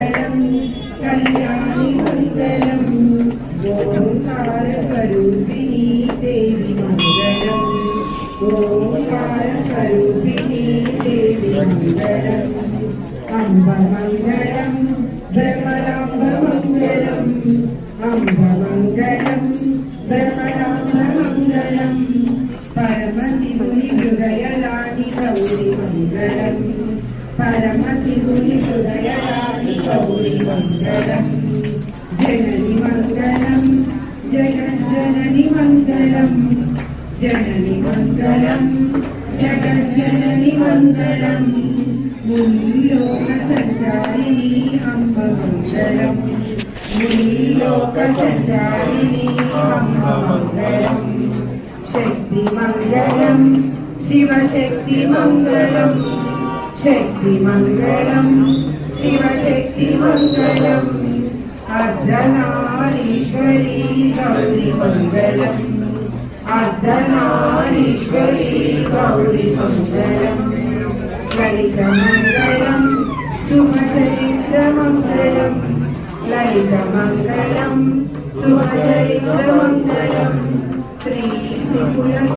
कल्याणी मंगलम ओंकारस्वरूपिणी देवी मंगलम ओंकारस्वरूपिणी देवी मंगलम अम्ब मंगलम ब्रह्मराम्ब मंगलम अम्ब मंगलम ब्रह्मराम्ब मंगलम परमशिवनि हृदयराणि गौरी मंगलम परमशिवनि हृदयराणि गौरी मंगलम जननी मंगलम जगज्जननी मंगलम जननी मंगलम जगज्जननी मंगलम मुनिलोकसञ्चारिणी अम्ब मंगलम मुनिलोकसञ्चारिणी अम्ब मंगलम शक्ति मंगलम शिवशक्ति मंगलम शक्ति मंगलम शिवशक्ति मंगलम अर्धनारीश्वरी गौरी मंगलम अर्धनारीश्वरी गौरी मंगलम ललित मंगलम सुमचरित्र मंगलम ललित मंगलम सुमचरित्र मंगलम श्री